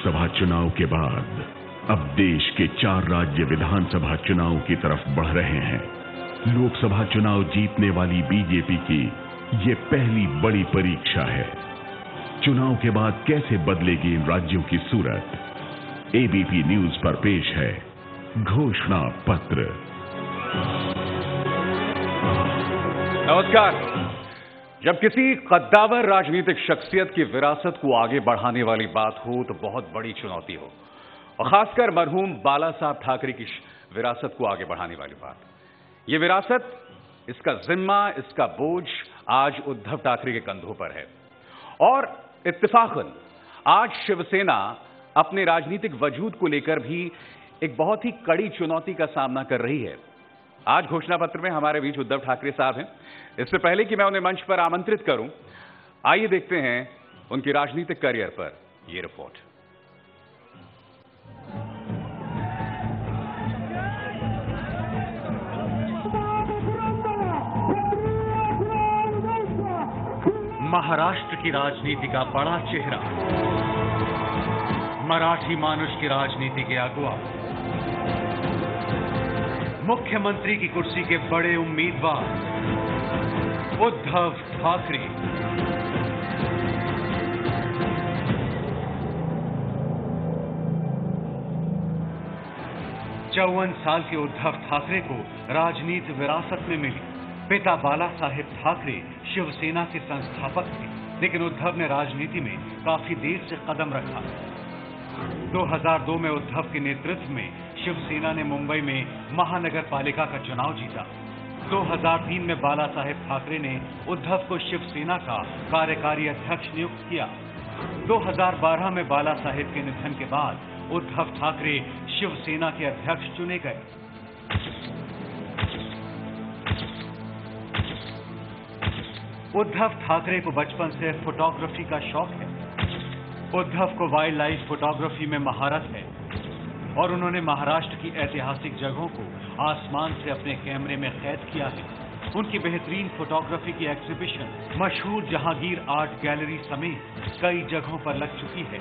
लोकसभा चुनाव के बाद अब देश के 4 राज्य विधानसभा चुनाव की तरफ बढ़ रहे हैं। लोकसभा चुनाव जीतने वाली बीजेपी की ये पहली बड़ी परीक्षा है। चुनाव के बाद कैसे बदलेगी इन राज्यों की सूरत? एबीपी न्यूज पर पेश है घोषणा पत्र। नमस्कार। जब किसी कद्दावर राजनीतिक शख्सियत की विरासत को आगे बढ़ाने वाली बात हो तो बहुत बड़ी चुनौती हो, और खासकर मरहूम बाला साहब ठाकरे की विरासत को आगे बढ़ाने वाली बात। यह विरासत, इसका जिम्मा, इसका बोझ आज उद्धव ठाकरे के कंधों पर है। और इत्तेफाकन आज शिवसेना अपने राजनीतिक वजूद को लेकर भी एक बहुत ही कड़ी चुनौती का सामना कर रही है। आज घोषणा पत्र में हमारे बीच उद्धव ठाकरे साहब हैं। इससे पहले कि मैं उन्हें मंच पर आमंत्रित करूं, आइए देखते हैं उनकी राजनीतिक करियर पर यह रिपोर्ट। महाराष्ट्र की राजनीति का बड़ा चेहरा, मराठी मानुष की राजनीति के अगुवा, मुख्यमंत्री की कुर्सी के बड़े उम्मीदवार उद्धव ठाकरे। चौवन साल के उद्धव ठाकरे को राजनीति विरासत में मिली। पिता बाला साहेब ठाकरे शिवसेना के संस्थापक थे, लेकिन उद्धव ने राजनीति में काफी देर से कदम रखा। 2002 में उद्धव के नेतृत्व में शिवसेना ने मुंबई में महानगर पालिका का चुनाव जीता। 2003 में बाला साहेब ठाकरे ने उद्धव को शिवसेना का कार्यकारी अध्यक्ष नियुक्त किया। 2012 में बाला साहेब के निधन के बाद उद्धव ठाकरे शिवसेना के अध्यक्ष चुने गए। उद्धव ठाकरे को बचपन से फोटोग्राफी का शौक है। उद्धव को वाइल्ड लाइफ फोटोग्राफी में महारत है और उन्होंने महाराष्ट्र की ऐतिहासिक जगहों को आसमान से अपने कैमरे में कैद किया है। उनकी बेहतरीन फोटोग्राफी की एग्जीबिशन मशहूर जहांगीर आर्ट गैलरी समेत कई जगहों पर लग चुकी है।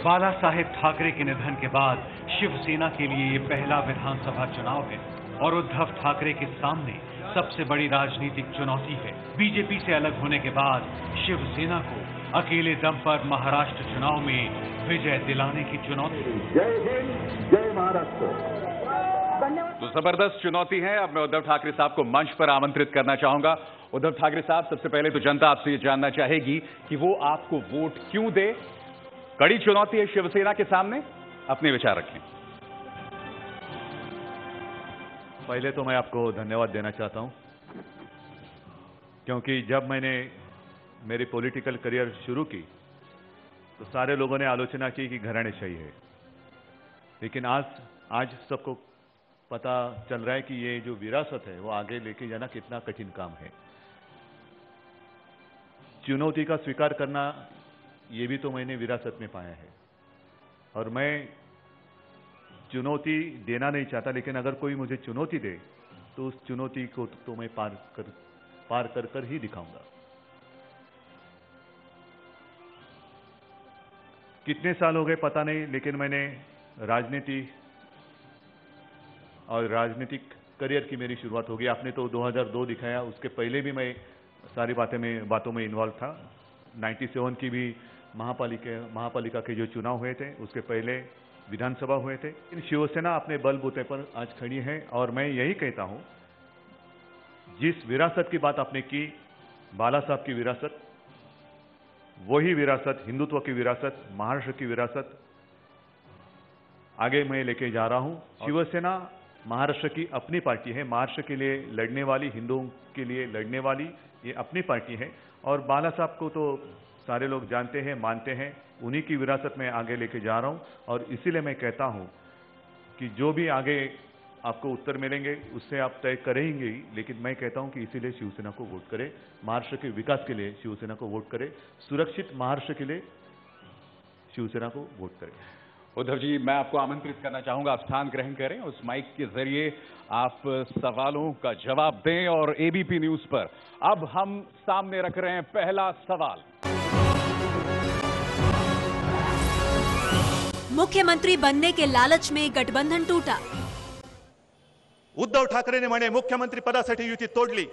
बाला साहेब ठाकरे के निधन के बाद शिवसेना के लिए ये पहला विधानसभा चुनाव है और उद्धव ठाकरे के सामने सबसे बड़ी राजनीतिक चुनौती है। बीजेपी से अलग होने के बाद शिवसेना को अकेले दम पर महाराष्ट्र चुनाव में विजय दिलाने की चुनौती। जय हिंद, जय महाराष्ट्र। तो जबरदस्त चुनौती है। अब मैं उद्धव ठाकरे साहब को मंच पर आमंत्रित करना चाहूंगा। उद्धव ठाकरे साहब, सबसे पहले तो जनता आपसे ये जानना चाहेगी कि वो आपको वोट क्यों दे। कड़ी चुनौती है शिवसेना के सामने, अपने विचार रखें। पहले तो मैं आपको धन्यवाद देना चाहता हूं, क्योंकि जब मैंने मेरी पॉलिटिकल करियर शुरू की तो सारे लोगों ने आलोचना की कि घराणेशाही है, लेकिन आज सबको पता चल रहा है कि ये जो विरासत है वो आगे लेके जाना कितना कठिन काम है। चुनौती का स्वीकार करना, ये भी तो मैंने विरासत में पाया है, और मैं चुनौती देना नहीं चाहता, लेकिन अगर कोई मुझे चुनौती दे तो उस चुनौती को तो मैं पार कर ही दिखाऊंगा। कितने साल हो गए पता नहीं, लेकिन मैंने राजनीति और राजनीतिक करियर की मेरी शुरुआत हो गई। आपने तो 2002 दिखाया, उसके पहले भी मैं सारी बातों में इन्वॉल्व था। 97 की भी महापालिका के जो चुनाव हुए थे, उसके पहले विधानसभा हुए थे। इन शिवसेना अपने बलबूते पर आज खड़ी है, और मैं यही कहता हूं, जिस विरासत की बात आपने की, बाला साहब की विरासत, वही विरासत, हिंदुत्व की विरासत, महाराष्ट्र की विरासत आगे मैं लेके जा रहा हूं। शिवसेना महाराष्ट्र की अपनी पार्टी है, महाराष्ट्र के लिए लड़ने वाली, हिंदुओं के लिए लड़ने वाली ये अपनी पार्टी है, और बाला साहब को तो सारे लोग जानते हैं, मानते हैं। उन्हीं की विरासत में आगे लेके जा रहा हूं, और इसीलिए मैं कहता हूं कि जो भी आगे आपको उत्तर मिलेंगे उससे आप तय करेंगे ही, लेकिन मैं कहता हूं कि इसीलिए शिवसेना को वोट करें। महाराष्ट्र के विकास के लिए शिवसेना को वोट करें, सुरक्षित महाराष्ट्र के लिए शिवसेना को वोट करें। उद्धव जी, मैं आपको आमंत्रित करना चाहूंगा, आप स्थान ग्रहण करें, उस माइक के जरिए आप सवालों का जवाब दें। और एबीपी न्यूज पर अब हम सामने रख रहे हैं पहला सवाल। मुख्यमंत्री बनने के लालच में गठबंधन टूटा। उद्धव ठाकरेने म्हणे मुख्यमंत्री पदासाठी युती तोडली।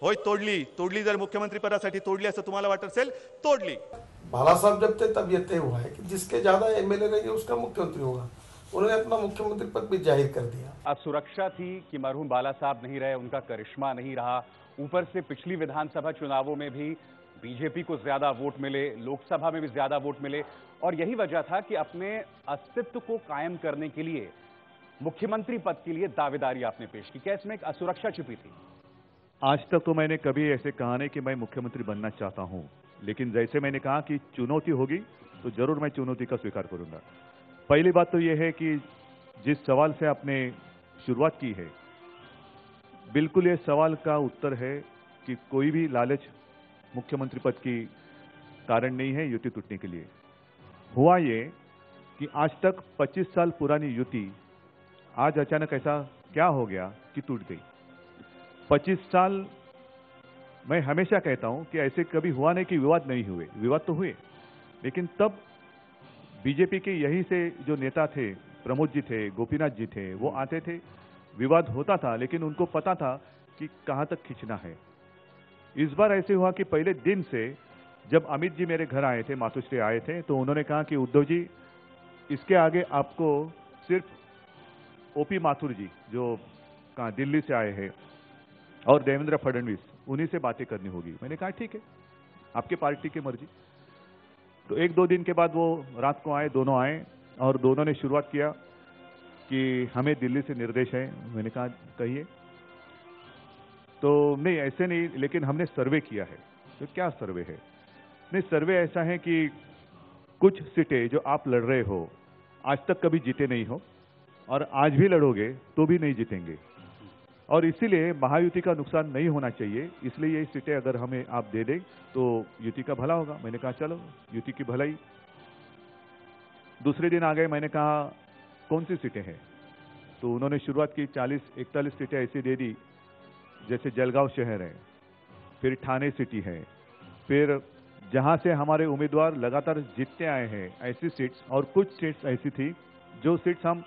होय, तोडली जर मुख्यमंत्री पदासाठी तोडली असं तुम्हाला वाटत असेल, तोडली। बाला साहब जब थे तब ये तय हुआ है कि जिसके ज्यादा एमएलए रहेंगे उसका मुख्यमंत्री होगा। उन्होंने अपना मुख्यमंत्री पद भी जाहिर कर दिया। अब सुरक्षा थी कि मरहूम बाला साहब नहीं रहे, उनका करिश्मा नहीं रहा। ऊपर से पिछली विधानसभा चुनावों में भी बीजेपी को ज्यादा वोट मिले, लोकसभा में भी ज्यादा वोट मिले, और यही वजह था कि अपने अस्तित्व को कायम करने के लिए मुख्यमंत्री पद के लिए दावेदारी आपने पेश की। क्या इसमें एक असुरक्षा छिपी थी? आज तक तो मैंने कभी ऐसे कहा नहीं कि मैं मुख्यमंत्री बनना चाहता हूं, लेकिन जैसे मैंने कहा कि चुनौती होगी तो जरूर मैं चुनौती का स्वीकार करूंगा। पहली बात तो यह है कि जिस सवाल से आपने शुरुआत की है, बिल्कुल ये सवाल का उत्तर है कि कोई भी लालच मुख्यमंत्री पद की कारण नहीं है युति टूटने के लिए। हुआ ये कि आज तक 25 साल पुरानी युति आज अचानक ऐसा क्या हो गया कि टूट गई। 25 साल मैं हमेशा कहता हूं कि ऐसे कभी हुआ नहीं कि विवाद नहीं हुए, विवाद तो हुए, लेकिन तब बीजेपी के यहीं से जो नेता थे, प्रमोद जी थे, गोपीनाथ जी थे, वो आते थे, विवाद होता था, लेकिन उनको पता था कि कहां तक खींचना है। इस बार ऐसे हुआ कि पहले दिन से जब अमित जी मेरे घर आए थे, मातुश्री आए थे, तो उन्होंने कहा कि उद्धव जी, इसके आगे आपको सिर्फ ओपी माथुर जी जो कहा दिल्ली से आए हैं और देवेंद्र फडणवीस, उन्हीं से बातें करनी होगी। मैंने कहा ठीक है, आपके पार्टी की मर्जी। तो 1-2 दिन के बाद वो रात को आए, दोनों आए और दोनों ने शुरुआत किया कि हमें दिल्ली से निर्देश है। मैंने कहा कहिए। तो नहीं, ऐसे नहीं, लेकिन हमने सर्वे किया है। तो क्या सर्वे है? नहीं, सर्वे ऐसा है कि कुछ सीटें जो आप लड़ रहे हो आज तक कभी जीते नहीं हो और आज भी लड़ोगे तो भी नहीं जीतेंगे, और इसीलिए महायुति का नुकसान नहीं होना चाहिए, इसलिए ये सीटें अगर हमें आप दे दें तो युति का भला होगा। मैंने कहा चलो, युति की भलाई। दूसरे दिन आ गए, मैंने कहा कौन सी सीटें हैं? तो उन्होंने शुरुआत की, 40-41 सीटें ऐसी दे दी, जैसे जलगांव शहर है, फिर ठाणे सिटी है, फिर जहां से हमारे उम्मीदवार लगातार जीतते आए हैं ऐसी सीट्स, और कुछ सीट्स ऐसी थी जो सीट्स हम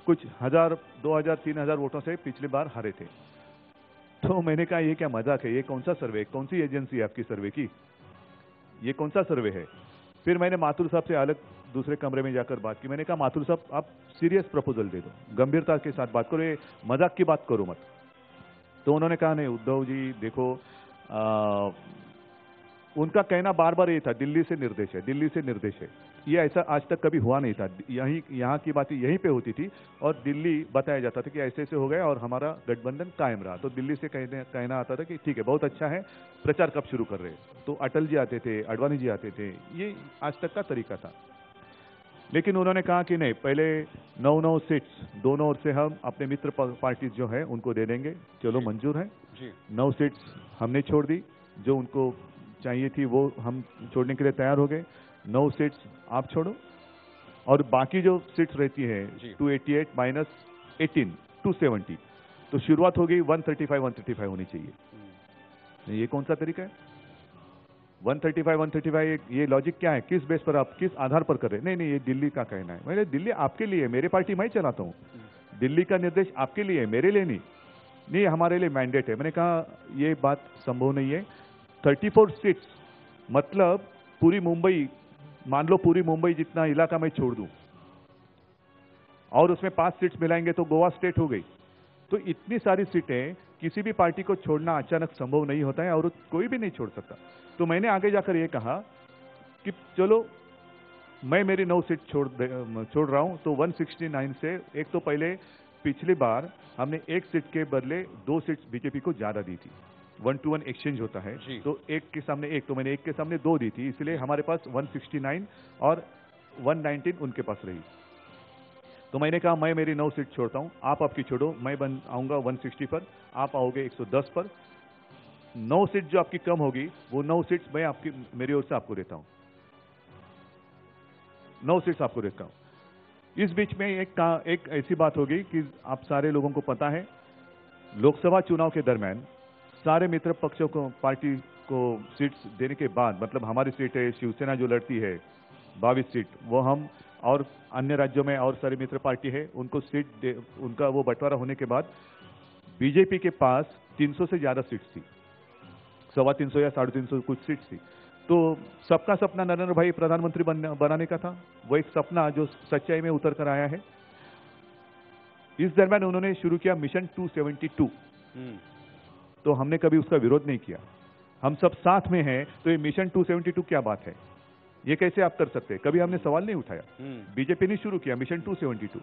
कुछ 1000, 2000, 3000 वोटों से पिछली बार हारे थे। तो मैंने कहा ये क्या मजाक है, ये कौन सा सर्वे, कौन सी एजेंसी है आपकी सर्वे की, ये कौन सा सर्वे है? फिर मैंने माथुर साहब से अलग दूसरे कमरे में जाकर बात की। मैंने कहा माथुर साहब, आप सीरियस प्रपोजल दे दो, गंभीरता के साथ बात करो, ये मजाक की बात करो मत। तो उन्होंने कहा नहीं उद्धव जी देखो, उनका कहना बार बार ये था दिल्ली से निर्देश है, दिल्ली से निर्देश है। ये ऐसा आज तक कभी हुआ नहीं था। यहाँ की बातें यहीं पे होती थी और दिल्ली बताया जाता था कि ऐसे ऐसे हो गया और हमारा गठबंधन कायम रहा। तो दिल्ली से कहना आता था कि ठीक है, बहुत अच्छा है, प्रचार कब शुरू कर रहे हैं? तो अटल जी आते थे, आडवाणी जी आते थे, ये आज तक का तरीका था। लेकिन उन्होंने कहा कि नहीं, पहले 9 सीट्स दोनों ओर से हम अपने मित्र पार्टी जो है उनको दे देंगे। चलो मंजूर है, 9 सीट्स हमने छोड़ दी, जो उनको चाहिए थी वो हम छोड़ने के लिए तैयार हो गए। 9 सीट्स आप छोड़ो और बाकी जो सीट्स रहती है 288 माइनस 18 270, तो शुरुआत हो गई 135 होनी चाहिए। ये कौन सा तरीका है? 135 ये लॉजिक क्या है? किस बेस पर आप, किस आधार पर कर रहे हैं? नहीं, ये दिल्ली का कहना है। मैंने दिल्ली आपके लिए, मेरी पार्टी मैं चलाता हूँ, दिल्ली का निर्देश आपके लिए, मेरे लिए नहीं, हमारे लिए मैंडेट है। मैंने कहा ये बात संभव नहीं है। 34 सीट्स मतलब पूरी मुंबई, मान लो पूरी मुंबई जितना इलाका मैं छोड़ दूं और उसमें 5 सीट्स मिलाएंगे तो गोवा स्टेट हो गई। तो इतनी सारी सीटें किसी भी पार्टी को छोड़ना अचानक संभव नहीं होता है और कोई भी नहीं छोड़ सकता। तो मैंने आगे जाकर यह कहा कि चलो मैं मेरी 9 सीट छोड़ रहा हूं। तो 169 से, एक तो पहले पिछली बार हमने 1 सीट के बदले 2 सीट्स बीजेपी को ज्यादा दी थी, 1-to-1 एक्सचेंज होता है, तो 1 के सामने 1, तो मैंने 1 के सामने 2 दी थी, इसलिए हमारे पास 169 और 119 उनके पास रही। तो मैंने कहा मैं मेरी 9 सीट छोड़ता हूं, आप आपकी छोड़ो, मैं आऊंगा 160 पर, आप आओगे 110 पर। 9 सीट जो आपकी कम होगी वो 9 सीट्स मैं मेरी ओर से आपको देता हूं, 9 सीट्स आपको देता हूं। इस बीच में एक ऐसी बात होगी कि आप सारे लोगों को पता है, लोकसभा चुनाव के दरमियान सारे मित्र पक्षों को, पार्टी को सीट्स देने के बाद, मतलब हमारी सीट है, शिवसेना जो लड़ती है 22 सीट, वो हम और अन्य राज्यों में और सारी मित्र पार्टी है उनको उनका वो बंटवारा होने के बाद बीजेपी के पास 300 से ज्यादा सीट्स थी, 325 या 350 कुछ सीट्स थी। तो सबका सपना नरेंद्र भाई प्रधानमंत्री बनाने का था, वो एक सपना जो सच्चाई में उतर कर आया है। इस दरमियान उन्होंने शुरू किया मिशन 272, तो हमने कभी उसका विरोध नहीं किया, हम सब साथ में हैं, तो ये मिशन 272 क्या बात है, ये कैसे आप कर सकते हैं, कभी हमने सवाल नहीं उठाया। बीजेपी ने शुरू किया मिशन 272,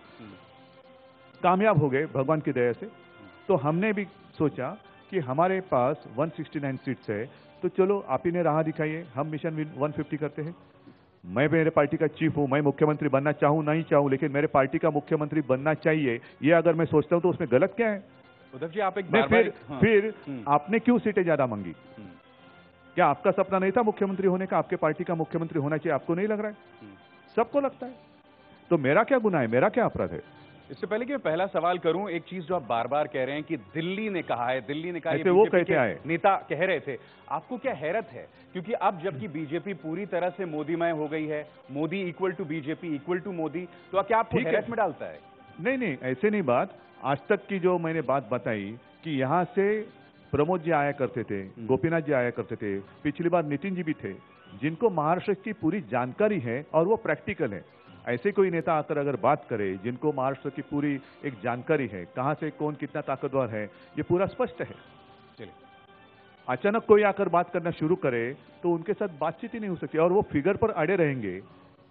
कामयाब हो गए भगवान की दया से। तो हमने भी सोचा कि हमारे पास 169 सीट्स है, तो चलो आप ही ने राह दिखाइए, हम मिशन 150 करते हैं। मैं मेरे पार्टी का चीफ हूं, मैं मुख्यमंत्री बनना चाहूं नहीं चाहूं, लेकिन मेरे पार्टी का मुख्यमंत्री बनना चाहिए, ये अगर मैं सोचता हूं तो उसमें गलत क्या है? उद्धव जी आप एक फिर आपने क्यों सीटें ज्यादा मांगी? क्या आपका सपना नहीं था मुख्यमंत्री होने का? आपके पार्टी का मुख्यमंत्री होना चाहिए, आपको नहीं लग रहा है? सबको लगता है, तो मेरा क्या गुनाह है, मेरा क्या अपराध है? इससे पहले कि मैं पहला सवाल करूं, एक चीज जो आप बार बार कह रहे हैं कि दिल्ली ने कहा है, दिल्ली ने कहा, ऐसे वो कहते आए, नेता कह रहे थे, आपको क्या हैरत है? क्योंकि अब जबकि बीजेपी पूरी तरह से मोदीमय हो गई है, Modi equal to BJP equal to Modi, तो क्या आपको हैरत में डालता है? नहीं, ऐसे नहीं बात। आज तक की जो मैंने बात बताई कि यहाँ से प्रमोद जी आया करते थे, गोपीनाथ जी आया करते थे, पिछली बार नितिन जी भी थे, जिनको महाराष्ट्र की पूरी जानकारी है और वो प्रैक्टिकल है। ऐसे कोई नेता आकर अगर बात करे जिनको महाराष्ट्र की पूरी एक जानकारी है, कहां से कौन कितना ताकतवर है, ये पूरा स्पष्ट है। चलिए, अचानक कोई आकर बात करना शुरू करे तो उनके साथ बातचीत ही नहीं हो सकती, और वो फिगर पर अड़े रहेंगे।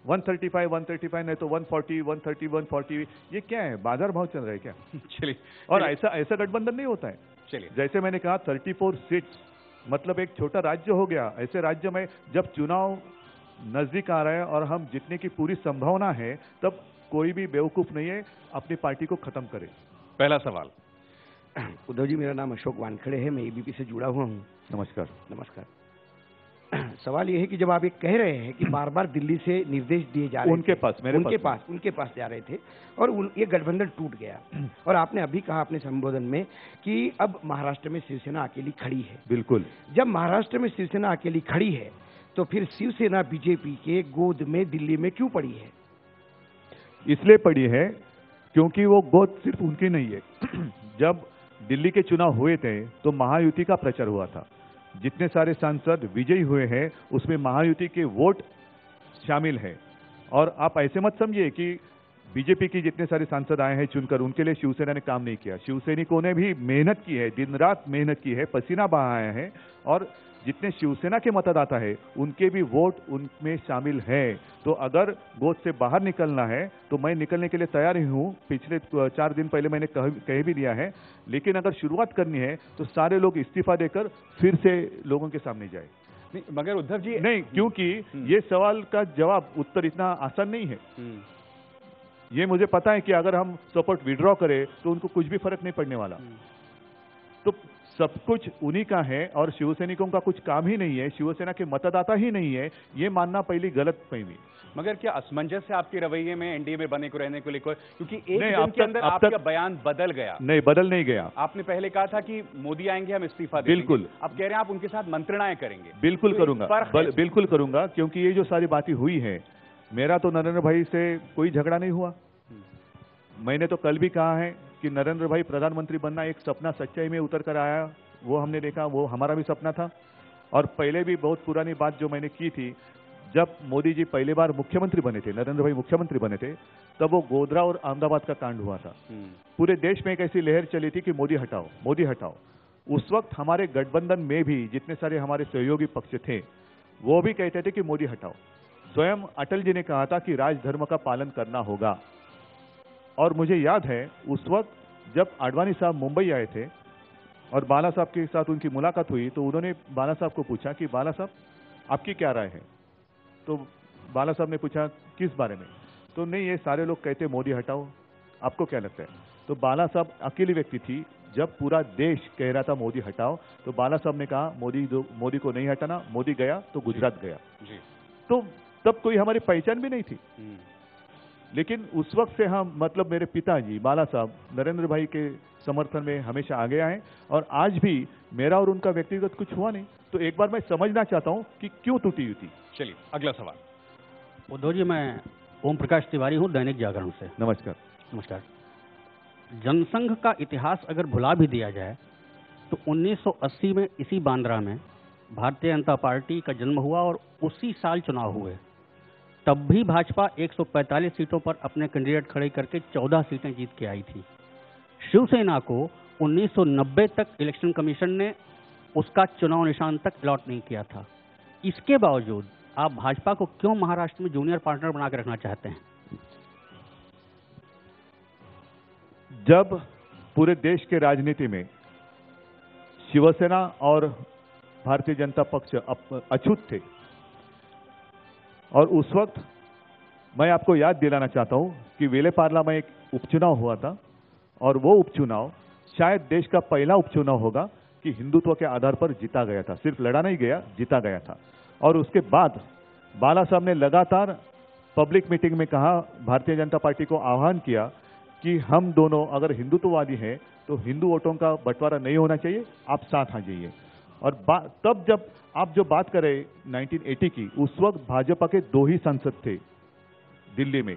135 नहीं तो 140, 130, 140, ये क्या है? बाजार भाव चल रहा है क्या? चलिए, और ऐसा गठबंधन नहीं होता है। चलिए, जैसे मैंने कहा 34 सीट्स मतलब एक छोटा राज्य हो गया। ऐसे राज्य में जब चुनाव नजदीक आ रहा है और हम जीतने की पूरी संभावना है, तब कोई भी बेवकूफ नहीं है अपनी पार्टी को खत्म करे। पहला सवाल। उद्धव जी, मेरा नाम अशोक वानखेड़े है, मैं एबीपी से जुड़ा हुआ हूँ। नमस्कार। सवाल ये है कि जब आप ये कह रहे हैं कि बार बार दिल्ली से निर्देश दिए जा रहे थे, उनके पास जा रहे थे और ये गठबंधन टूट गया, और आपने अभी कहा अपने संबोधन में कि अब महाराष्ट्र में शिवसेना अकेली खड़ी है। बिल्कुल। जब महाराष्ट्र में शिवसेना अकेली खड़ी है तो फिर शिवसेना बीजेपी के गोद में दिल्ली में क्यों पड़ी है? इसलिए पड़ी है क्योंकि वो गोद सिर्फ उनकी नहीं है। जब दिल्ली के चुनाव हुए थे तो महायुति का प्रचार हुआ था, जितने सारे सांसद विजयी हुए हैं उसमें महायुति के वोट शामिल है। और आप ऐसे मत समझिए कि बीजेपी की जितने सारे सांसद आए हैं चुनकर, उनके लिए शिवसेना ने काम नहीं किया। शिवसैनिकों ने भी मेहनत की है, दिन रात मेहनत की है, पसीना बहाया है, और जितने शिवसेना के मतदाता है उनके भी वोट उनमें शामिल है। तो अगर गोद से बाहर निकलना है तो मैं निकलने के लिए तैयार ही हूं। पिछले 4 दिन पहले मैंने कह भी दिया है, लेकिन अगर शुरुआत करनी है तो सारे लोग इस्तीफा देकर फिर से लोगों के सामने जाए। नहीं, मगर उद्धव जी नहीं, क्योंकि ये सवाल का जवाब उत्तर इतना आसान नहीं है। ये मुझे पता है कि अगर हम सपोर्ट विड्रॉ करें तो उनको कुछ भी फर्क नहीं पड़ने वाला। तो सब कुछ उन्हीं का है और शिवसैनिकों का कुछ काम ही नहीं है, शिवसेना के मतदाता ही नहीं है, ये मानना पहली गलत फहमी। मगर क्या असमंजस है आपके रवैये में एनडीए में बने को रहने को लेकर? क्योंकि एक दिन के अंदर आपका बयान बदल गया। नहीं, बदल नहीं गया। आपने पहले कहा था कि मोदी आएंगे हम इस्तीफा देंगे। बिल्कुल। अब कह रहे हैं आप उनके साथ मंत्रणाएं करेंगे। बिल्कुल करूंगा, बिल्कुल करूंगा, क्योंकि ये जो सारी बातें हुई है, मेरा तो नरेंद्र भाई से कोई झगड़ा नहीं हुआ। मैंने तो कल भी कहा है कि नरेंद्र भाई प्रधानमंत्री बनना एक सपना सच्चाई में उतर कर आया, वो हमने देखा, वो हमारा भी सपना था। और पहले भी बहुत पुरानी बात जो मैंने की थी, जब मोदी जी पहली बार मुख्यमंत्री बने थे, नरेंद्र भाई मुख्यमंत्री बने थे, तब वो गोधरा और अहमदाबाद का कांड हुआ था। पूरे देश में एक ऐसी लहर चली थी कि मोदी हटाओ, मोदी हटाओ। उस वक्त हमारे गठबंधन में भी जितने सारे हमारे सहयोगी पक्ष थे वो भी कहते थे कि मोदी हटाओ। स्वयं अटल जी ने कहा था कि राजधर्म का पालन करना होगा। और मुझे याद है उस वक्त जब आडवाणी साहब मुंबई आए थे और बाला साहब के साथ उनकी मुलाकात हुई, तो उन्होंने बाला साहब को पूछा कि बाला साहब आपकी क्या राय है? तो बाला साहब ने पूछा किस बारे में? तो नहीं, ये सारे लोग कहते मोदी हटाओ, आपको क्या लगता है? तो बाला साहब अकेली व्यक्ति थी, जब पूरा देश कह रहा था मोदी हटाओ, तो बाला साहब ने कहा मोदी को नहीं हटाना, मोदी गया तो गुजरात गया। तो तब कोई हमारी पहचान भी नहीं थी। लेकिन उस वक्त से हम मतलब मेरे पिताजी बाला साहब नरेंद्र भाई के समर्थन में हमेशा आगे आए और आज भी मेरा और उनका व्यक्तिगत कुछ हुआ नहीं। तो एक बार मैं समझना चाहता हूं कि क्यों टूटी युति। चलिए अगला सवाल। उद्धव जी, मैं ओम प्रकाश तिवारी हूं, दैनिक जागरण से। नमस्कार। नमस्कार। जनसंघ का इतिहास अगर भुला भी दिया जाए तो 1980 में इसी बांद्रा में भारतीय जनता पार्टी का जन्म हुआ और उसी साल चुनाव हुए। तब भी भाजपा 145 सीटों पर अपने कैंडिडेट खड़े करके 14 सीटें जीत के आई थी। शिवसेना को 1990 तक इलेक्शन कमीशन ने उसका चुनाव निशान तक अलॉट नहीं किया था। इसके बावजूद आप भाजपा को क्यों महाराष्ट्र में जूनियर पार्टनर बना के रखना चाहते हैं? जब पूरे देश के राजनीति में शिवसेना और भारतीय जनता पक्ष अछूत थे और उस वक्त मैं आपको याद दिलाना चाहता हूं कि वेलेपार्ला में एक उपचुनाव हुआ था और वो उपचुनाव शायद देश का पहला उपचुनाव होगा कि हिंदुत्व के आधार पर जीता गया था। सिर्फ लड़ा नहीं गया, जीता गया था। और उसके बाद बाला साहब ने लगातार पब्लिक मीटिंग में कहा, भारतीय जनता पार्टी को आह्वान किया कि हम दोनों अगर हिंदुत्ववादी हैं तो हिंदू वोटों का बंटवारा नहीं होना चाहिए, आप साथ आ जाइए। और तब जब आप जो बात करें 1980 की, उस वक्त भाजपा के 2 ही सांसद थे दिल्ली में।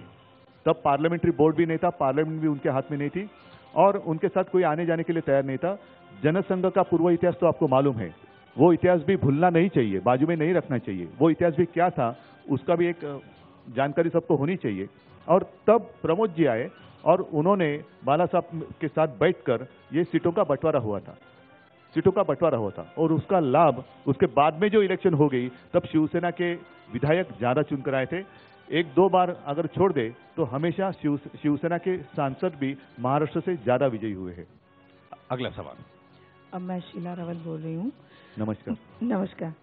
तब पार्लियामेंट्री बोर्ड भी नहीं था, पार्लियामेंट भी उनके हाथ में नहीं थी और उनके साथ कोई आने जाने के लिए तैयार नहीं था। जनसंघ का पूर्व इतिहास तो आपको मालूम है, वो इतिहास भी भूलना नहीं चाहिए, बाजू में नहीं रखना चाहिए। वो इतिहास भी क्या था उसका भी एक जानकारी सबको होनी चाहिए। और तब प्रमोद जी आए और उन्होंने बाला साहब के साथ बैठकर ये सीटों का बंटवारा हुआ था और उसका लाभ उसके बाद में जो इलेक्शन हो गई तब शिवसेना के विधायक ज्यादा चुनकर आए थे। 1-2 बार अगर छोड़ दे तो हमेशा शिवसेना के सांसद भी महाराष्ट्र से ज्यादा विजयी हुए हैं। अगला सवाल। अब मैं शीला रावल बोल रही हूँ। नमस्कार।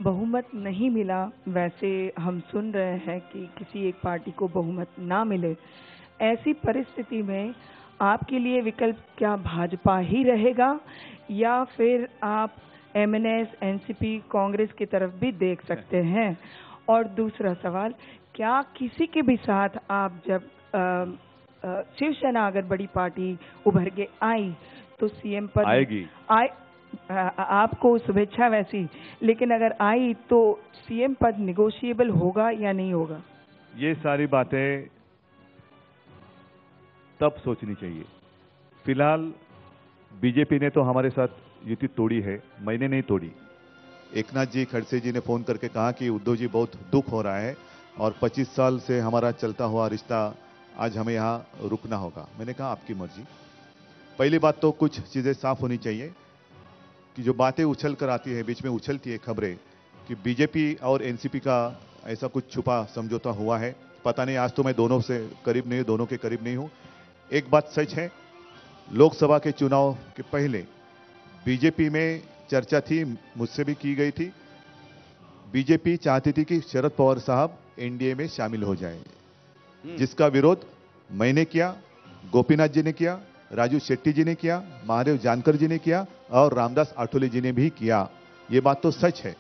बहुमत नहीं मिला, वैसे हम सुन रहे हैं कि किसी एक पार्टी को बहुमत ना मिले। ऐसी परिस्थिति में आपके लिए विकल्प क्या भाजपा ही रहेगा या फिर आप एमएनएस, एनसीपी, कांग्रेस की तरफ भी देख सकते हैं? और दूसरा सवाल, क्या किसी के भी साथ आप जब शिवसेना अगर बड़ी पार्टी उभर के आई तो सीएम पर आएगी? आपको शुभेच्छा वैसी, लेकिन अगर आई तो सीएम पद निगोशिएबल होगा या नहीं होगा? ये सारी बातें तब सोचनी चाहिए। फिलहाल बीजेपी ने तो हमारे साथ युति तोड़ी है, मैंने नहीं तोड़ी। एकनाथ जी, खड़से जी ने फोन करके कहा कि उद्धव जी बहुत दुख हो रहा है और 25 साल से हमारा चलता हुआ रिश्ता आज हमें यहाँ रुकना होगा। मैंने कहा आपकी मर्जी। पहली बात तो कुछ चीजें साफ होनी चाहिए कि जो बातें उछल कर आती है, बीच में उछलती है खबरें कि बीजेपी और एनसीपी का ऐसा कुछ छुपा समझौता हुआ है। पता नहीं, आज तो मैं दोनों से करीब नहीं, दोनों के करीब नहीं हूं। एक बात सच है, लोकसभा के चुनाव के पहले बीजेपी में चर्चा थी, मुझसे भी की गई थी। बीजेपी चाहती थी कि शरद पवार साहब एनडीए में शामिल हो जाए, जिसका विरोध मैंने किया, गोपीनाथ जी ने किया, राजू शेट्टी जी ने किया, महादेव जानकर जी ने किया और रामदास आठवले जी ने भी किया। ये बात तो सच है।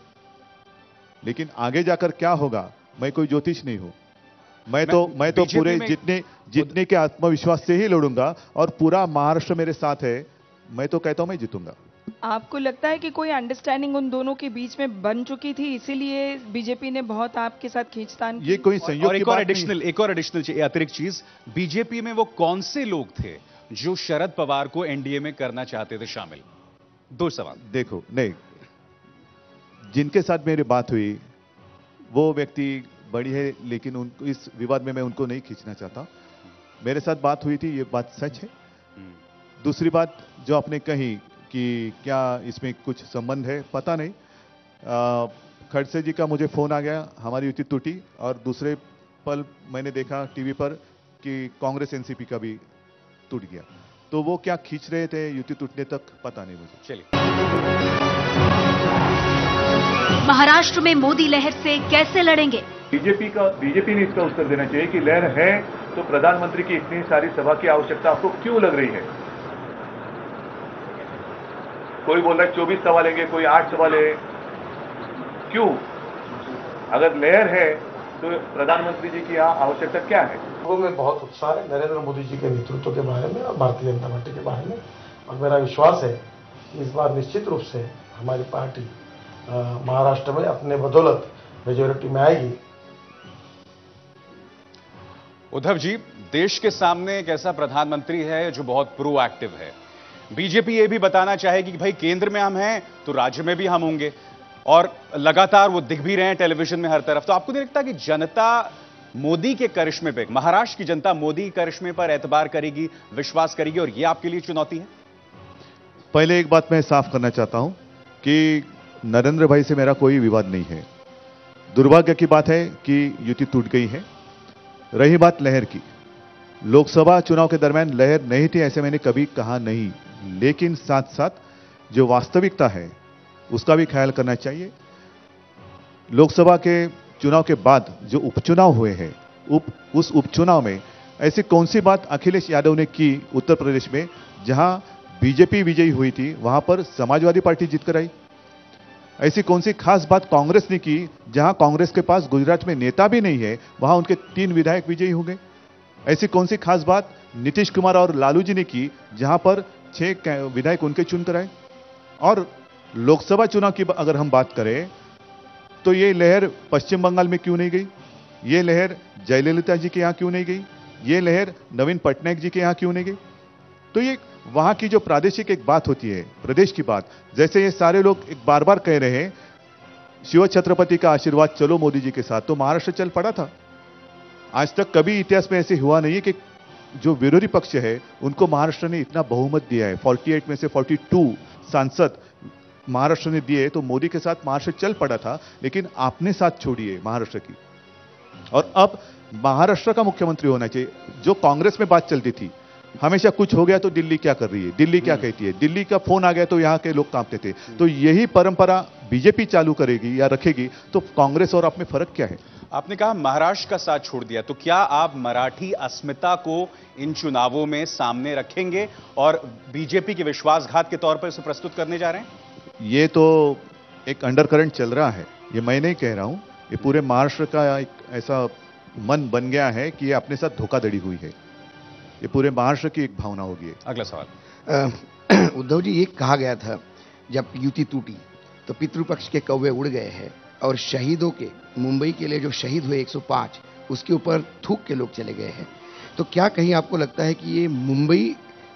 लेकिन आगे जाकर क्या होगा, मैं कोई ज्योतिष नहीं हूं। मैं तो पूरे जितने के आत्मविश्वास से ही लड़ूंगा और पूरा महाराष्ट्र मेरे साथ है। मैं तो कहता हूं मैं जीतूंगा। आपको लगता है कि कोई अंडरस्टैंडिंग उन दोनों के बीच में बन चुकी थी, इसीलिए बीजेपी ने बहुत आपके साथ खींचतान की? ये कोई संयोग की बात नहीं। एक और एडिशनल अतिरिक्त चीज, बीजेपी में वो कौन से लोग थे जो शरद पवार को एनडीए में करना चाहते थे शामिल? 2 सवाल। देखो, नहीं, जिनके साथ मेरी बात हुई वो व्यक्ति बड़ी है, लेकिन उनको इस विवाद में मैं उनको नहीं खींचना चाहता। मेरे साथ बात हुई थी, ये बात सच है। दूसरी बात जो आपने कही कि क्या इसमें कुछ संबंध है, पता नहीं। खड़से जी का मुझे फोन आ गया, हमारी युति टूटी, और दूसरे पल मैंने देखा टीवी पर कि कांग्रेस एनसीपी का भी टूट गया। तो वो क्या खींच रहे थे युति टूटने तक, पता नहीं मुझे। चलिए, महाराष्ट्र में मोदी लहर से कैसे लड़ेंगे? बीजेपी ने इसका उत्तर देना चाहिए कि लहर है तो प्रधानमंत्री की इतनी सारी सभा की आवश्यकता आपको क्यों लग रही है? कोई बोल रहा है 24 सभा लेंगे, कोई 8 सभा ले, क्यों? अगर लहर है तो प्रधानमंत्री जी की आवश्यकता क्या है? लोगों में बहुत उत्साह है नरेंद्र मोदी जी के नेतृत्व के बारे में और भारतीय जनता पार्टी के बारे में, और मेरा विश्वास है कि इस बार निश्चित रूप से हमारी पार्टी महाराष्ट्र में अपने बदौलत मेजोरिटी में आएगी। उद्धव जी, देश के सामने एक ऐसा प्रधानमंत्री है जो बहुत प्रोएक्टिव है। बीजेपी ये भी बताना चाहेगी कि भाई केंद्र में हम हैं तो राज्य में भी हम होंगे, और लगातार वो दिख भी रहे हैं टेलीविजन में हर तरफ। तो आपको नहीं लगता कि जनता मोदी के करिश्मे पे, महाराष्ट्र की जनता मोदी के करिश्मे पर एतबार करेगी, विश्वास करेगी, और ये आपके लिए चुनौती है? पहले एक बात मैं साफ करना चाहता हूं कि नरेंद्र भाई से मेरा कोई विवाद नहीं है। दुर्भाग्य की बात है कि युति टूट गई है। रही बात लहर की, लोकसभा चुनाव के दरमियान लहर नहीं थी ऐसे मैंने कभी कहा नहीं, लेकिन साथ साथ जो वास्तविकता है उसका भी ख्याल करना चाहिए। लोकसभा के चुनाव के बाद जो उपचुनाव हुए हैं, उस उपचुनाव में ऐसी कौन सी बात अखिलेश यादव ने की उत्तर प्रदेश में, जहां बीजेपी विजयी हुई थी वहां पर समाजवादी पार्टी जीतकर आई? ऐसी कौन सी खास बात कांग्रेस ने की जहां कांग्रेस के पास गुजरात में नेता भी नहीं है, वहां उनके 3 विधायक विजयी हो गए? ऐसी कौन सी खास बात नीतीश कुमार और लालू जी ने की जहां पर 6 विधायक उनके चुनकर आए? और लोकसभा चुनाव की अगर हम बात करें तो ये लहर पश्चिम बंगाल में क्यों नहीं गई? ये लहर जयललिता जी के यहां क्यों नहीं गई? ये लहर नवीन पटनायक जी के यहां क्यों नहीं गई? तो ये वहां की जो प्रादेशिक एक बात होती है, प्रदेश की बात, जैसे ये सारे लोग एक बार बार कह रहे हैं शिव छत्रपति का आशीर्वाद चलो मोदी जी के साथ, तो महाराष्ट्र चल पड़ा था। आज तक कभी इतिहास में ऐसे हुआ नहीं है कि जो विरोधी पक्ष है उनको महाराष्ट्र ने इतना बहुमत दिया है। 48 में से 42 सांसद महाराष्ट्र ने दिए, तो मोदी के साथ महाराष्ट्र चल पड़ा था, लेकिन आपने साथ छोड़ी है महाराष्ट्र की। और अब महाराष्ट्र का मुख्यमंत्री होना चाहिए। जो कांग्रेस में बात चलती थी, हमेशा कुछ हो गया तो दिल्ली क्या कर रही है, दिल्ली क्या कहती है, दिल्ली का फोन आ गया तो यहां के लोग कांपते थे, तो यही परंपरा बीजेपी चालू करेगी या रखेगी, तो कांग्रेस और आप में फर्क क्या है? आपने कहा महाराष्ट्र का साथ छोड़ दिया, तो क्या आप मराठी अस्मिता को इन चुनावों में सामने रखेंगे और बीजेपी के विश्वासघात के तौर पर इसे प्रस्तुत करने जा रहे हैं? ये तो एक अंडरकरंट चल रहा है, ये मैं नहीं कह रहा हूं, ये पूरे महाराष्ट्र का एक ऐसा मन बन गया है कि ये अपने साथ धोखाधड़ी हुई है। ये पूरे महाराष्ट्र की एक भावना होगी। अगला सवाल। उद्धव जी, ये कहा गया था जब युति टूटी तो पितृपक्ष के कौवे उड़ गए हैं, और शहीदों के, मुंबई के लिए जो शहीद हुए 105, उसके ऊपर थूक के लोग चले गए हैं। तो क्या कहीं आपको लगता है कि ये मुंबई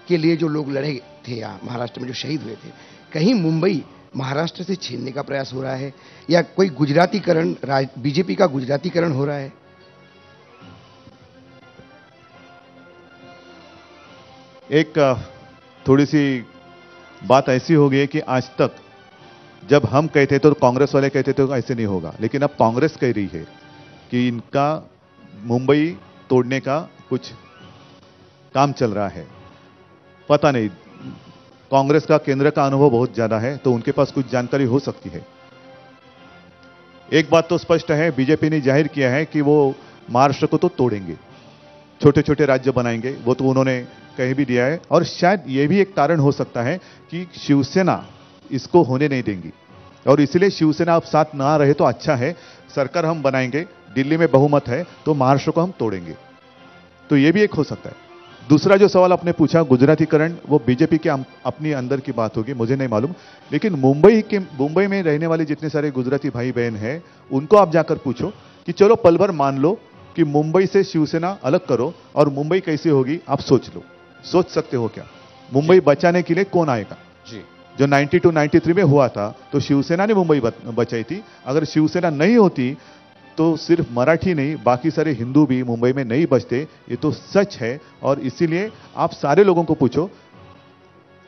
के लिए जो लोग लड़े थे यहाँ महाराष्ट्र में जो शहीद हुए थे, कहीं मुंबई महाराष्ट्र से छीनने का प्रयास हो रहा है, या कोई गुजरातीकरण, बीजेपी का गुजरातीकरण हो रहा है? एक थोड़ी सी बात ऐसी हो गई है कि आज तक जब हम कहते तो कांग्रेस वाले कहते तो ऐसे नहीं होगा, लेकिन अब कांग्रेस कह रही है कि इनका मुंबई तोड़ने का कुछ काम चल रहा है। पता नहीं, कांग्रेस का केंद्र का अनुभव बहुत ज्यादा है, तो उनके पास कुछ जानकारी हो सकती है। एक बात तो स्पष्ट है, बीजेपी ने जाहिर किया है कि वो महाराष्ट्र को तो तोड़ेंगे, छोटे छोटे राज्य बनाएंगे, वो तो उन्होंने कह भी दिया है। और शायद ये भी एक कारण हो सकता है कि शिवसेना इसको होने नहीं देंगी, और इसलिए शिवसेना अब साथ ना रहे तो अच्छा है, सरकार हम बनाएंगे, दिल्ली में बहुमत है तो महाराष्ट्र को हम तोड़ेंगे, तो ये भी एक हो सकता है। दूसरा जो सवाल आपने पूछा गुजरातीकरण, वो बीजेपी के अपनी अंदर की बात होगी, मुझे नहीं मालूम, लेकिन मुंबई में रहने वाले जितने सारे गुजराती भाई बहन हैं उनको आप जाकर पूछो कि चलो पल भर मान लो कि मुंबई से शिवसेना अलग करो और मुंबई कैसी होगी, आप सोच लो। सोच सकते हो क्या? मुंबई बचाने के लिए कौन आएगा? जी, जो 92-93 में हुआ था तो शिवसेना ने मुंबई बचाई थी। अगर शिवसेना नहीं होती तो सिर्फ मराठी नहीं, बाकी सारे हिंदू भी मुंबई में नहीं बचते, ये तो सच है। और इसीलिए आप सारे लोगों को पूछो,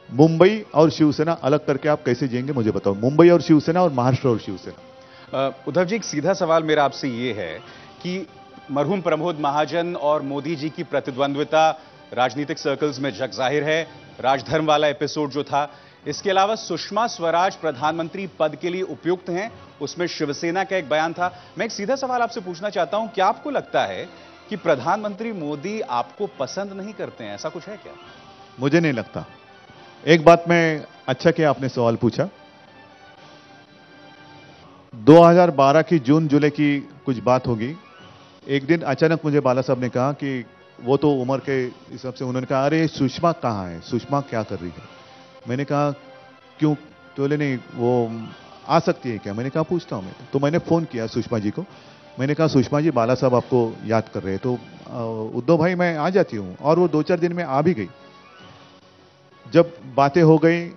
मुंबई और शिवसेना अलग करके आप कैसे जिएंगे, मुझे बताओ। मुंबई और शिवसेना और महाराष्ट्र और शिवसेना। उद्धव जी, एक सीधा सवाल मेरा आपसे ये है कि मरहूम प्रमोद महाजन और मोदी जी की प्रतिद्वंद्विता राजनीतिक सर्कल्स में जग जाहिर है, राजधर्म वाला एपिसोड जो था, इसके अलावा सुषमा स्वराज प्रधानमंत्री पद के लिए उपयुक्त हैं, उसमें शिवसेना का एक बयान था। मैं एक सीधा सवाल आपसे पूछना चाहता हूं, क्या आपको लगता है कि प्रधानमंत्री मोदी आपको पसंद नहीं करते हैं? ऐसा कुछ है क्या? मुझे नहीं लगता। एक बात में अच्छा किया आपने सवाल पूछा। 2012 की जून जुलाई की कुछ बात होगी, एक दिन अचानक मुझे बाला साहब ने कहा कि वो तो उम्र के हिसाब से उन्होंने कहा, अरे सुषमा कहाँ है, सुषमा क्या कर रही है? मैंने कहा क्यों? तो बोले नहीं वो आ सकती है क्या? मैंने कहा पूछता हूँ मैं। तो मैंने फ़ोन किया सुषमा जी को, मैंने कहा सुषमा जी बाला साहब आपको याद कर रहे हैं, तो उद्धव भाई मैं आ जाती हूँ। और वो 2-4 दिन में आ भी गई। जब बातें हो गई,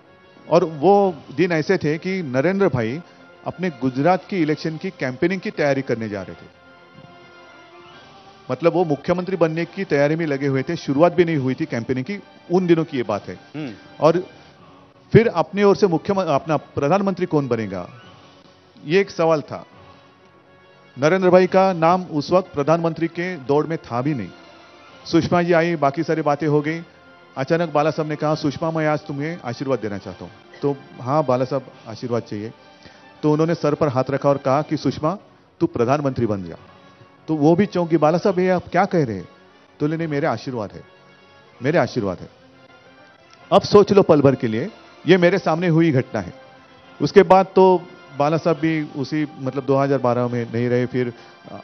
और वो दिन ऐसे थे कि नरेंद्र भाई अपने गुजरात की इलेक्शन की कैंपेनिंग की तैयारी करने जा रहे थे। मतलब वो मुख्यमंत्री बनने की तैयारी में लगे हुए थे, शुरुआत भी नहीं हुई थी कैंपेनिंग की, उन दिनों की ये बात है। और फिर अपनी ओर से अपना प्रधानमंत्री कौन बनेगा, ये एक सवाल था। नरेंद्र भाई का नाम उस वक्त प्रधानमंत्री के दौड़ में था भी नहीं। सुषमा जी आई, बाकी सारी बातें हो गई। अचानक बाला साहब ने कहा सुषमा मैं आज तुम्हें आशीर्वाद देना चाहता हूं। तो हाँ बाला साहब आशीर्वाद चाहिए। तो उन्होंने सर पर हाथ रखा और कहा कि सुषमा तू प्रधानमंत्री बन जा। तो वो भी चौंकी, बाला साहब ये आप क्या कह रहे हैं? तो नहीं मेरे आशीर्वाद है, मेरे आशीर्वाद है। अब सोच लो पल भर के लिए, ये मेरे सामने हुई घटना है। उसके बाद तो बाला साहब भी उसी मतलब 2012 में नहीं रहे, फिर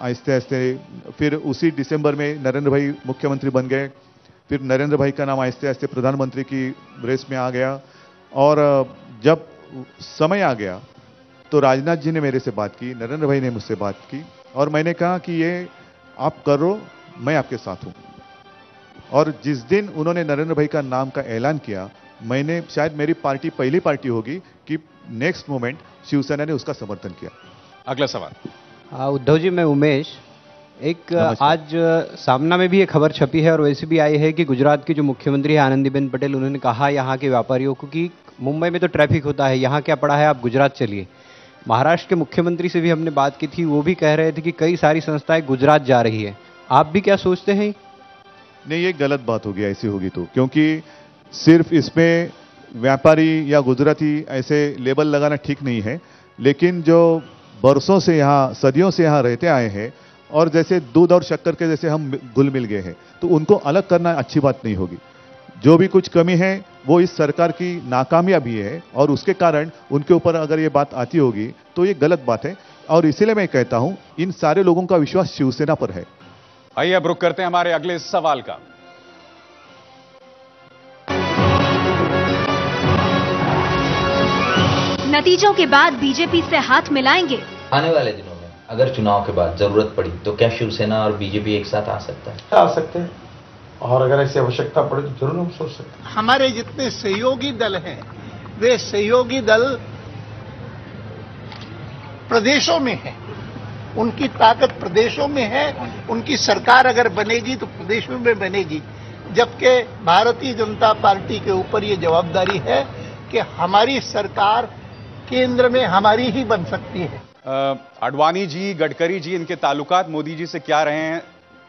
आहिस्ते आहिस्ते फिर उसी दिसंबर में नरेंद्र भाई मुख्यमंत्री बन गए। फिर नरेंद्र भाई का नाम आहिस्ते आहिस्ते प्रधानमंत्री की रेस में आ गया। और जब समय आ गया तो राजनाथ जी ने मेरे से बात की, नरेंद्र भाई ने मुझसे बात की, और मैंने कहा कि ये आप करो, मैं आपके साथ हूं। और जिस दिन उन्होंने नरेंद्र भाई का नाम का ऐलान किया, मैंने शायद मेरी पार्टी पहली पार्टी होगी कि नेक्स्ट मोमेंट शिवसेना ने उसका समर्थन किया। अगला सवाल। उद्धव जी, मैं उमेश। एक आज सामना में भी एक खबर छपी है और वैसे भी आई है कि गुजरात की जो मुख्यमंत्री है आनंदीबेन पटेल, उन्होंने कहा यहाँ के व्यापारियों को कि मुंबई में तो ट्रैफिक होता है, यहाँ क्या पड़ा है, आप गुजरात चलिए। महाराष्ट्र के मुख्यमंत्री से भी हमने बात की थी, वो भी कह रहे थे कि कई सारी संस्थाएं गुजरात जा रही है। आप भी क्या सोचते हैं? नहीं, ये गलत बात होगी ऐसी होगी तो, क्योंकि सिर्फ इसमें व्यापारी या गुजराती ऐसे लेबल लगाना ठीक नहीं है। लेकिन जो बरसों से यहाँ, सदियों से यहाँ रहते आए हैं, और जैसे दूध और शक्कर के जैसे हम घुल मिल गए हैं, तो उनको अलग करना अच्छी बात नहीं होगी। जो भी कुछ कमी है वो इस सरकार की नाकामयाबी है, और उसके कारण उनके ऊपर अगर ये बात आती होगी तो ये गलत बात है। और इसीलिए मैं कहता हूं इन सारे लोगों का विश्वास शिवसेना पर है। आइए अब रुक करते हैं हमारे अगले सवाल का। नतीजों के बाद बीजेपी से हाथ मिलाएंगे। आने वाले दिनों में अगर चुनाव के बाद जरूरत पड़ी तो क्या शिवसेना और बीजेपी एक साथ आ सकता है? आ सकते हैं, और अगर ऐसी आवश्यकता पड़े तो जरूर हम सोच सकते हैं। हमारे जितने सहयोगी दल हैं, वे सहयोगी दल प्रदेशों में है, उनकी ताकत प्रदेशों में है। उनकी सरकार अगर बनेगी तो प्रदेशों में बनेगी, जबकि भारतीय जनता पार्टी के ऊपर ये जवाबदारी है कि हमारी सरकार केंद्र में हमारी ही बन सकती है। आडवाणी जी, गडकरी जी, इनके ताल्लुकात मोदी जी से क्या रहे हैं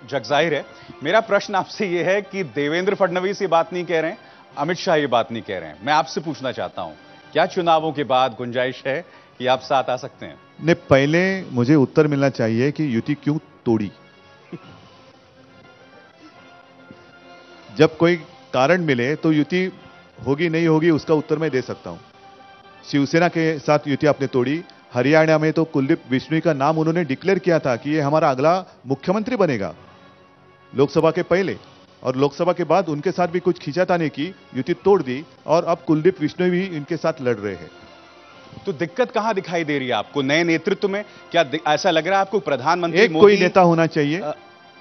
जग जाहिर है। मेरा प्रश्न आपसे यह है कि देवेंद्र फडणवीस ये बात नहीं कह रहे हैं, अमित शाह ये बात नहीं कह रहे हैं। मैं आपसे पूछना चाहता हूं, क्या चुनावों के बाद गुंजाइश है कि आप साथ आ सकते हैं? ने पहले मुझे उत्तर मिलना चाहिए कि युति क्यों तोड़ी। जब कोई कारण मिले तो युति होगी नहीं होगी उसका उत्तर मैं दे सकता हूं। शिवसेना के साथ युति आपने तोड़ी। हरियाणा में तो कुलदीप बिश्नोई का नाम उन्होंने डिक्लेयर किया था कि ये हमारा अगला मुख्यमंत्री बनेगा, लोकसभा के पहले। और लोकसभा के बाद उनके साथ भी कुछ खींचातानी की, युति तोड़ दी, और अब कुलदीप बिश्नोई भी इनके साथ लड़ रहे हैं। तो दिक्कत कहां दिखाई दे रही है आपको नए नेतृत्व में? क्या ऐसा लग रहा है आपको प्रधानमंत्री एक कोई नेता होना चाहिए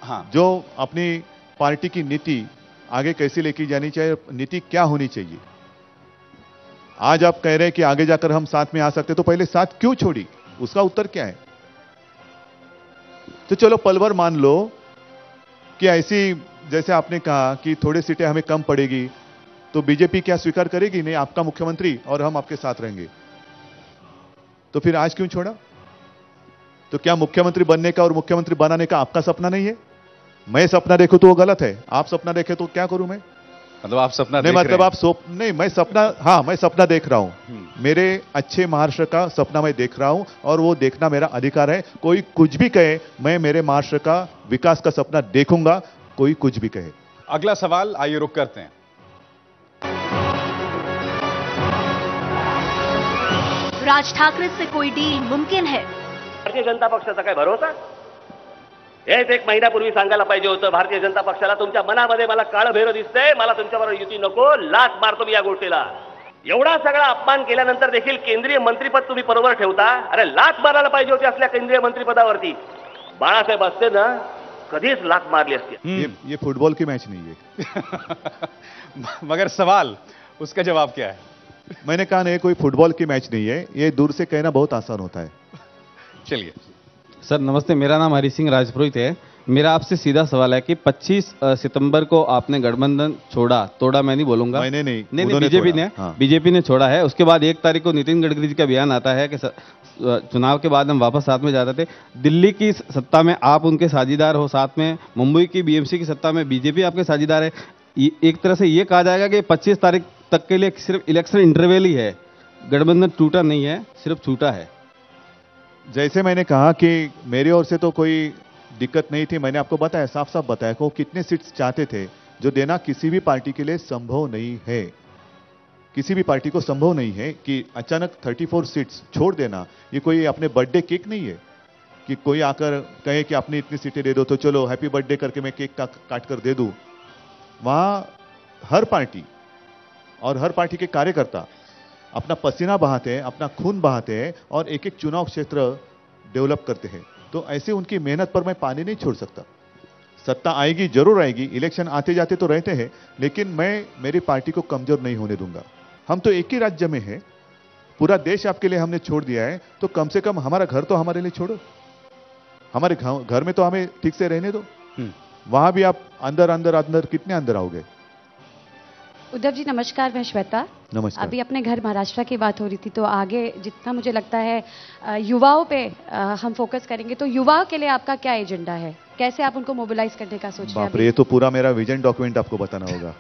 हाँ, जो अपनी पार्टी की नीति आगे कैसे लेके जानी चाहिए, नीति क्या होनी चाहिए। आज आप कह रहे हैं कि आगे जाकर हम साथ में आ सकते, तो पहले साथ क्यों छोड़ी, उसका उत्तर क्या है? तो चलो पल भर मान लो कि ऐसी जैसे आपने कहा कि थोड़ी सीटें हमें कम पड़ेगी तो बीजेपी क्या स्वीकार करेगी? नहीं, आपका मुख्यमंत्री और हम आपके साथ रहेंगे। तो फिर आज क्यों छोड़ा? तो क्या मुख्यमंत्री बनने का और मुख्यमंत्री बनाने का आपका सपना नहीं है? मैं सपना देखूं तो वो गलत है, आप सपना देखे तो क्या करूं मैं? मतलब आप सपना नहीं, देख मतलब रहे आप नहीं, मैं सपना, हाँ मैं सपना देख रहा हूं। मेरे अच्छे महाराष्ट्र का सपना मैं देख रहा हूं, और वो देखना मेरा अधिकार है। कोई कुछ भी कहे, मैं मेरे महाराष्ट्र का विकास का सपना देखूंगा, कोई कुछ भी कहे। अगला सवाल, आइए रुक करते हैं। राज ठाकरे से कोई डील मुमकिन है? भारतीय जनता पक्षाचा काय भरोसा? हेच एक महिन्यापूर्वी सांगायला पाहिजे होतं भारतीय जनता पक्षाला. तुमच्या मनामध्ये मला काळभैरव दिसतंय, मला तुमच्याबरोबर युती नको, लाच मारतो मी या गोष्टीला. एवढा सगळा अपमान केल्यानंतर देखील केंद्रीय मंत्रीपद तुम्ही बरोबर ठेवता. अरे लाच मारायला पाहिजे होती असल्या केंद्रीय मंत्रिपदावरती. बाळासाहेब असते ना कधीच लाच मारली असती. ये फुटबॉल की मैच नहीं है. मगर सवाल उसका जवाब क्या है? मैंने कहा नहीं, कोई फुटबॉल की मैच नहीं है. ये दूर से कहना बहुत आसान होता है. चलिए सर नमस्ते, मेरा नाम हरि सिंह राजपुरोहित है. मेरा आपसे सीधा सवाल है कि 25 सितंबर को आपने गठबंधन छोड़ा, तोड़ा मैं नहीं बोलूंगा, मैंने नहीं, बीजेपी ने छोड़ा है. उसके बाद 1 तारीख को नितिन गडकरी जी का बयान आता है कि चुनाव के बाद हम वापस साथ में जाते थे. दिल्ली की सत्ता में आप उनके साझीदार हो, साथ में मुंबई की बीएमसी की सत्ता में बीजेपी आपके साझीदार है. एक तरह से ये कहा जाएगा कि 25 तारीख तक के लिए सिर्फ इलेक्शन इंटरवल ही है, गठबंधन टूटा नहीं है, सिर्फ छूटा है. जैसे मैंने कहा कि मेरी ओर से तो कोई दिक्कत नहीं थी. मैंने आपको बताया, साफ साफ बताया को कितने सीट्स चाहते थे, जो देना किसी भी पार्टी के लिए संभव नहीं है. किसी भी पार्टी को संभव नहीं है कि अचानक 34 सीट्स छोड़ देना. ये कोई अपने बर्थडे केक नहीं है कि कोई आकर कहे कि आपने इतनी सीटें दे दो तो चलो हैप्पी बर्थडे करके मैं केक काट कर दे दूं. वहां हर पार्टी और हर पार्टी के कार्यकर्ता अपना पसीना बहाते हैं, अपना खून बहाते हैं और एक एक चुनाव क्षेत्र डेवलप करते हैं. तो ऐसे उनकी मेहनत पर मैं पानी नहीं छोड़ सकता. सत्ता आएगी, जरूर आएगी, इलेक्शन आते जाते तो रहते हैं, लेकिन मैं मेरी पार्टी को कमजोर नहीं होने दूंगा. हम तो एक ही राज्य में हैं, पूरा देश आपके लिए हमने छोड़ दिया है, तो कम से कम हमारा घर तो हमारे लिए छोड़ो. हमारे घर में तो हमें ठीक से रहने दो. वहां भी आप अंदर अंदर अंदर कितने अंदर आओगे? उद्धव जी नमस्कार, मैं श्वेता. नमस्कार. अभी अपने घर महाराष्ट्र की बात हो रही थी, तो आगे जितना मुझे लगता है युवाओं पे हम फोकस करेंगे. तो युवाओं के लिए आपका क्या एजेंडा है, कैसे आप उनको मोबिलाइज करने का सोच रहे हैं? बाप रे, ये तो पूरा मेरा विजन डॉक्यूमेंट आपको बताना होगा.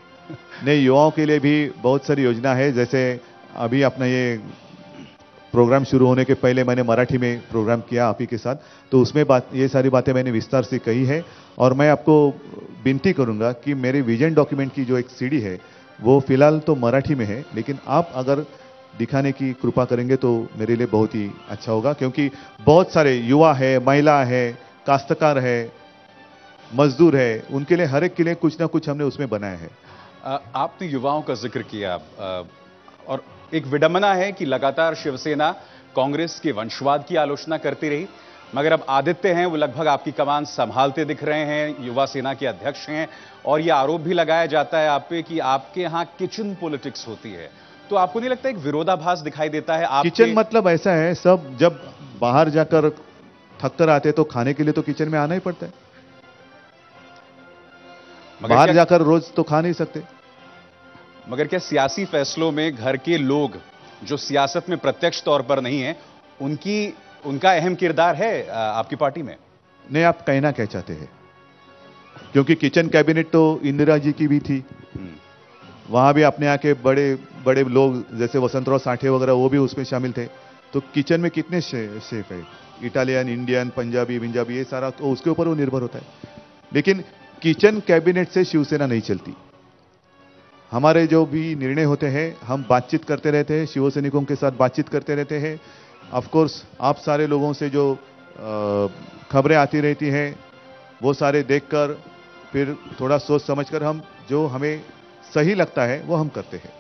नहीं, युवाओं के लिए भी बहुत सारी योजना है. जैसे अभी अपना ये प्रोग्राम शुरू होने के पहले मैंने मराठी में प्रोग्राम किया आप ही के साथ, तो उसमें ये सारी बातें मैंने विस्तार से कही है. और मैं आपको विनती करूंगा कि मेरे विजन डॉक्यूमेंट की जो एक सीडी है वो फिलहाल तो मराठी में है, लेकिन आप अगर दिखाने की कृपा करेंगे तो मेरे लिए बहुत ही अच्छा होगा. क्योंकि बहुत सारे युवा है, महिला है, काश्तकार है, मजदूर है, उनके लिए हर एक के लिए कुछ ना कुछ हमने उसमें बनाया है. आपने युवाओं का जिक्र किया और एक विडंबना है कि लगातार शिवसेना कांग्रेस के वंशवाद की आलोचना करती रही, मगर अब आदित्य हैं, वो लगभग आपकी कमान संभालते दिख रहे हैं, युवा सेना के अध्यक्ष हैं. और यह आरोप भी लगाया जाता है आप पे कि आपके यहां किचन पॉलिटिक्स होती है. तो आपको नहीं लगता एक विरोधाभास दिखाई देता है? आप किचन मतलब ऐसा है, सब जब बाहर जाकर थक कर आते तो खाने के लिए तो किचन में आना ही पड़ता है. बाहर जाकर रोज तो खा नहीं सकते. मगर क्या सियासी फैसलों में घर के लोग जो सियासत में प्रत्यक्ष तौर पर नहीं है, उनका अहम किरदार है आपकी पार्टी में? नहीं, आप कहना क्या चाहते हैं? क्योंकि किचन कैबिनेट तो इंदिरा जी की भी थी, वहां भी अपने यहाँ के बड़े बड़े लोग जैसे वसंतराव साठे वगैरह वो भी उसमें शामिल थे. तो किचन में कितने शेफ है? इटालियन, इंडियन, पंजाबी, ये सारा तो उसके ऊपर वो निर्भर होता है. लेकिन किचन कैबिनेट से शिवसेना नहीं चलती. हमारे जो भी निर्णय होते हैं हम बातचीत करते रहते हैं, शिव सैनिकों के साथ बातचीत करते रहते हैं. ऑफ कोर्स आप सारे लोगों से जो खबरें आती रहती हैं वो सारे देखकर फिर थोड़ा सोच समझकर हम जो हमें सही लगता है वो हम करते हैं.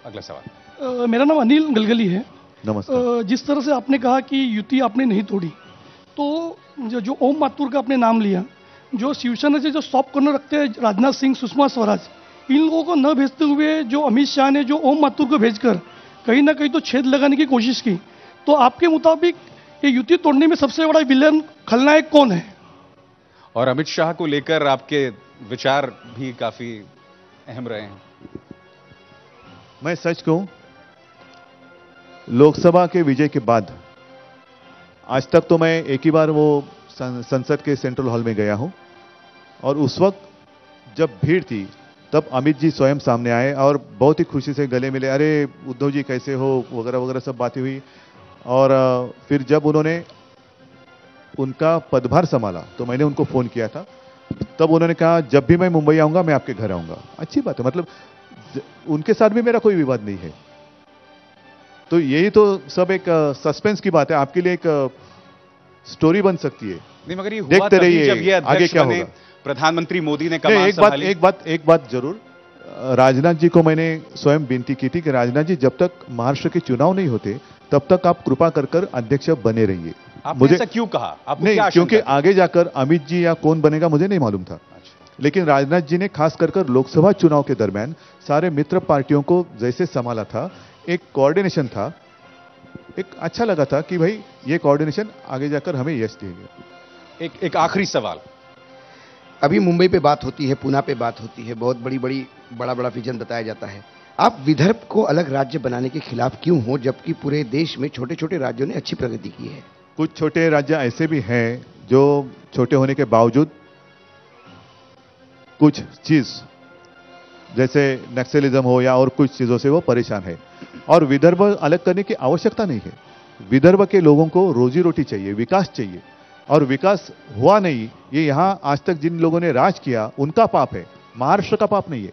अगला सवाल. मेरा नाम अनिल गलगली है. नमस्कार. जिस तरह से आपने कहा कि युति आपने नहीं तोड़ी, तो जो ओम माथुर का आपने नाम लिया, जो शिवसेना से जो सॉफ्ट कॉर्नर रखते हैं राजनाथ सिंह, सुषमा स्वराज, इन लोगों को न भेजते हुए जो अमित शाह ने जो ओम माथुर को भेजकर कहीं ना कहीं तो छेद लगाने की कोशिश की, तो आपके मुताबिक ये युति तोड़ने में सबसे बड़ा विलेन, खलनायक कौन है? और अमित शाह को लेकर आपके विचार भी काफी अहम रहे हैं. मैं सच कहूं, लोकसभा के विजय के बाद आज तक तो मैं एक ही बार वो संसद के सेंट्रल हॉल में गया हूं, और उस वक्त जब भीड़ थी तब अमित जी स्वयं सामने आए और बहुत ही खुशी से गले मिले. अरे उद्धव जी कैसे हो, वगैरह वगैरह सब बातें हुई. और फिर जब उन्होंने उनका पदभार संभाला तो मैंने उनको फोन किया था. तब उन्होंने कहा जब भी मैं मुंबई आऊंगा मैं आपके घर आऊंगा. अच्छी बात है, मतलब उनके साथ भी मेरा कोई विवाद नहीं है. तो यही तो सब एक सस्पेंस की बात है, आपके लिए एक स्टोरी बन सकती है. नहीं, मगर ये हुआ देखते तभी रहिए जब ये आगे अध्यक्ष क्या बने, होगा। प्रधानमंत्री मोदी ने नहीं, कमान संभाली। एक बात जरूर, राजनाथ जी को मैंने स्वयं विनती की थी कि राजनाथ जी जब तक महाराष्ट्र के चुनाव नहीं होते तब तक आप कृपा कर अध्यक्ष बने रहिए। आपने ऐसा क्यों कहा? आपको नहीं, क्या क्योंकि आशंका थी? आगे जाकर अमित जी या कौन बनेगा मुझे नहीं मालूम था। लेकिन राजनाथ जी ने खास कर लोकसभा चुनाव के दरमियान सारे मित्र पार्टियों को जैसे संभाला था, एक कोऑर्डिनेशन था, एक अच्छा लगा था कि भाई ये कोऑर्डिनेशन आगे जाकर हमें यश देगा। एक आखिरी सवाल, अभी मुंबई पे बात होती है, पूना पे बात होती है, बहुत बड़ा विजन बताया जाता है। आप विदर्भ को अलग राज्य बनाने के खिलाफ क्यों हो, जबकि पूरे देश में छोटे छोटे राज्यों ने अच्छी प्रगति की है? कुछ छोटे राज्य ऐसे भी हैं जो छोटे होने के बावजूद कुछ चीज जैसे नक्सलिज्म हो या और कुछ चीजों से वो परेशान है, और विदर्भ अलग करने की आवश्यकता नहीं है। विदर्भ के लोगों को रोजी रोटी चाहिए, विकास चाहिए, और विकास हुआ नहीं, ये यहां आज तक जिन लोगों ने राज किया उनका पाप है, महाराष्ट्र का पाप नहीं है।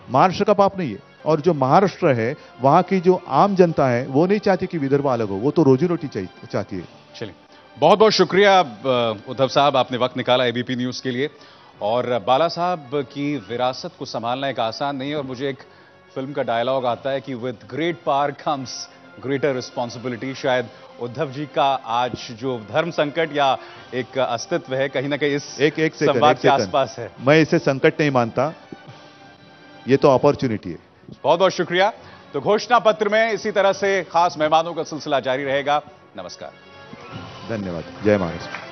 महाराष्ट्र का पाप नहीं है। और जो महाराष्ट्र है वहां की जो आम जनता है वो नहीं चाहती कि विदर्भ अलग हो, वो तो रोजी रोटी चाहती है। चलिए, बहुत बहुत शुक्रिया उद्धव साहब, आपने वक्त निकाला एबीपी न्यूज के लिए। और बाला साहब की विरासत को संभालना एक आसान नहीं है, और मुझे एक फिल्म का डायलॉग आता है कि with great power comes greater responsibility. शायद उद्धव जी का आज जो धर्म संकट या एक अस्तित्व है कहीं ना कहीं इस एक संवाद के आसपास है। मैं इसे संकट नहीं मानता, ये तो अपॉर्चुनिटी है। बहुत बहुत शुक्रिया। तो घोषणा पत्र में इसी तरह से खास मेहमानों का सिलसिला जारी रहेगा। नमस्कार, धन्यवाद, जय महाराष्ट्र।